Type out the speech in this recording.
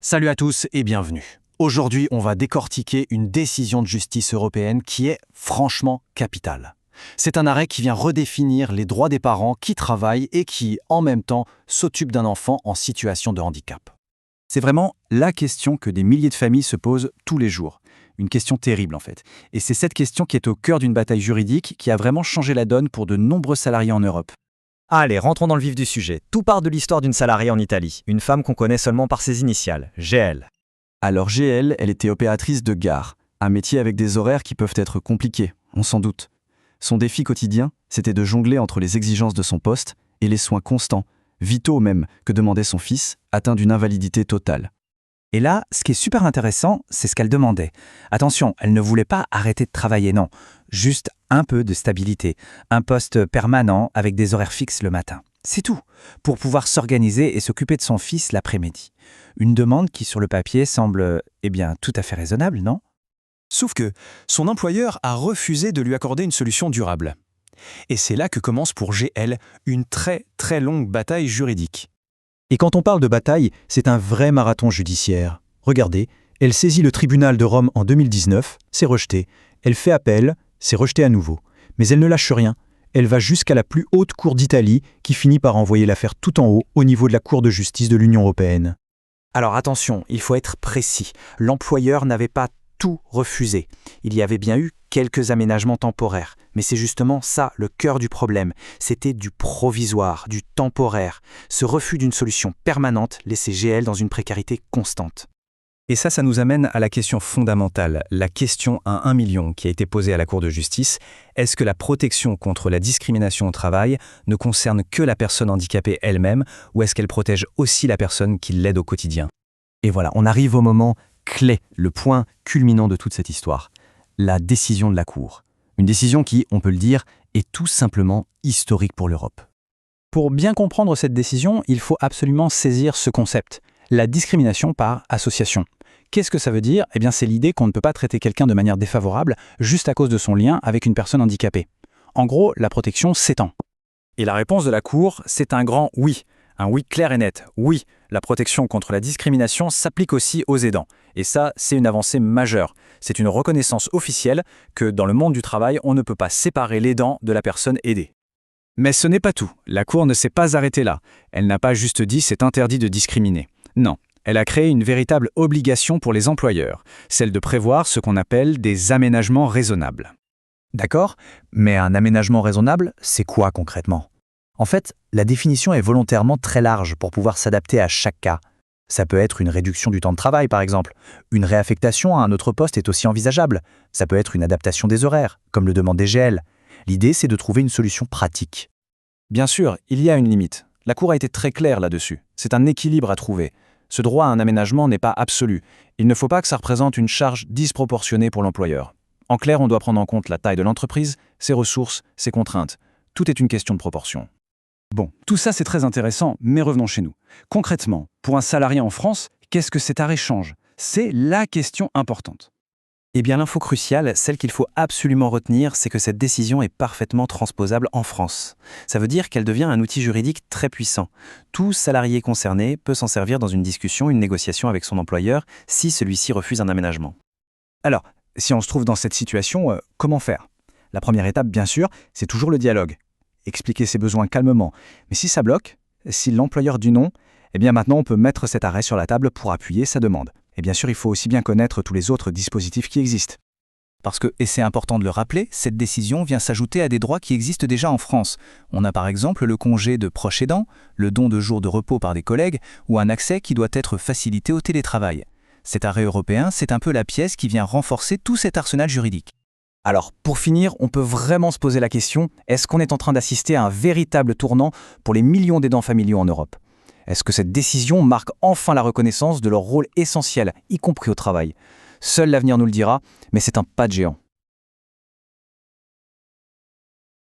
Salut à tous et bienvenue. Aujourd'hui, on va décortiquer une décision de justice européenne qui est franchement capitale. C'est un arrêt qui vient redéfinir les droits des parents qui travaillent et qui, en même temps, s'occupent d'un enfant en situation de handicap. C'est vraiment la question que des milliers de familles se posent tous les jours. Une question terrible en fait. Et c'est cette question qui est au cœur d'une bataille juridique qui a vraiment changé la donne pour de nombreux salariés en Europe. Allez, rentrons dans le vif du sujet. Tout part de l'histoire d'une salariée en Italie, une femme qu'on connaît seulement par ses initiales, GL. Alors GL, elle était opératrice de gare, un métier avec des horaires qui peuvent être compliqués, on s'en doute. Son défi quotidien, c'était de jongler entre les exigences de son poste et les soins constants, vitaux même, que demandait son fils, atteint d'une invalidité totale. Et là, ce qui est super intéressant, c'est ce qu'elle demandait. Attention, elle ne voulait pas arrêter de travailler, non. Juste un peu de stabilité, un poste permanent avec des horaires fixes le matin. C'est tout, pour pouvoir s'organiser et s'occuper de son fils l'après-midi. Une demande qui, sur le papier, semble, tout à fait raisonnable, non ? Sauf que son employeur a refusé de lui accorder une solution durable. Et c'est là que commence pour GL une très longue bataille juridique. Et quand on parle de bataille, c'est un vrai marathon judiciaire. Regardez, elle saisit le tribunal de Rome en 2019, c'est rejeté. Elle fait appel, c'est rejeté à nouveau. Mais elle ne lâche rien. Elle va jusqu'à la plus haute cour d'Italie qui finit par envoyer l'affaire tout en haut au niveau de la Cour de justice de l'Union européenne. Alors attention, il faut être précis. L'employeur n'avait pas tout refusé. Il y avait bien eu quelques aménagements temporaires. Mais c'est justement ça, le cœur du problème. C'était du provisoire, du temporaire. Ce refus d'une solution permanente laissait GL dans une précarité constante. Et ça nous amène à la question fondamentale, la question à 1 million qui a été posée à la Cour de justice. Est-ce que la protection contre la discrimination au travail ne concerne que la personne handicapée elle-même ou est-ce qu'elle protège aussi la personne qui l'aide au quotidien ? Et voilà, on arrive au moment clé, le point culminant de toute cette histoire, la décision de la Cour. Une décision qui, on peut le dire, est tout simplement historique pour l'Europe. Pour bien comprendre cette décision, il faut absolument saisir ce concept, la discrimination par association. Qu'est-ce que ça veut dire ? C'est l'idée qu'on ne peut pas traiter quelqu'un de manière défavorable juste à cause de son lien avec une personne handicapée. En gros, la protection s'étend. Et la réponse de la Cour, c'est un grand oui. Un oui clair et net. Oui, la protection contre la discrimination s'applique aussi aux aidants. Et ça, c'est une avancée majeure. C'est une reconnaissance officielle que dans le monde du travail, on ne peut pas séparer l'aidant de la personne aidée. Mais ce n'est pas tout. La Cour ne s'est pas arrêtée là. Elle n'a pas juste dit c'est interdit de discriminer. Non, elle a créé une véritable obligation pour les employeurs, celle de prévoir ce qu'on appelle des aménagements raisonnables. D'accord, mais un aménagement raisonnable, c'est quoi concrètement ? En fait, la définition est volontairement très large pour pouvoir s'adapter à chaque cas. Ça peut être une réduction du temps de travail, par exemple. Une réaffectation à un autre poste est aussi envisageable. Ça peut être une adaptation des horaires, comme le demande GL. L'idée, c'est de trouver une solution pratique. Bien sûr, il y a une limite. La Cour a été très claire là-dessus. C'est un équilibre à trouver. Ce droit à un aménagement n'est pas absolu. Il ne faut pas que ça représente une charge disproportionnée pour l'employeur. En clair, on doit prendre en compte la taille de l'entreprise, ses ressources, ses contraintes. Tout est une question de proportion. Bon, tout ça c'est très intéressant, mais revenons chez nous. Concrètement, pour un salarié en France, qu'est-ce que cet arrêt change ? C'est la question importante. L'info cruciale, celle qu'il faut absolument retenir, c'est que cette décision est parfaitement transposable en France. Ça veut dire qu'elle devient un outil juridique très puissant. Tout salarié concerné peut s'en servir dans une discussion, une négociation avec son employeur, si celui-ci refuse un aménagement. Alors, si on se trouve dans cette situation, comment faire ? La première étape, bien sûr, c'est toujours le dialogue. Expliquer ses besoins calmement. Mais si ça bloque, si l'employeur dit non, maintenant on peut mettre cet arrêt sur la table pour appuyer sa demande. Et bien sûr, il faut aussi bien connaître tous les autres dispositifs qui existent. Parce que, et c'est important de le rappeler, cette décision vient s'ajouter à des droits qui existent déjà en France. On a par exemple le congé de proche aidant, le don de jours de repos par des collègues ou un accès qui doit être facilité au télétravail. Cet arrêt européen, c'est un peu la pièce qui vient renforcer tout cet arsenal juridique. Alors, pour finir, on peut vraiment se poser la question, est-ce qu'on est en train d'assister à un véritable tournant pour les millions d'aidants familiaux en Europe ? Est-ce que cette décision marque enfin la reconnaissance de leur rôle essentiel, y compris au travail ? Seul l'avenir nous le dira, mais c'est un pas de géant.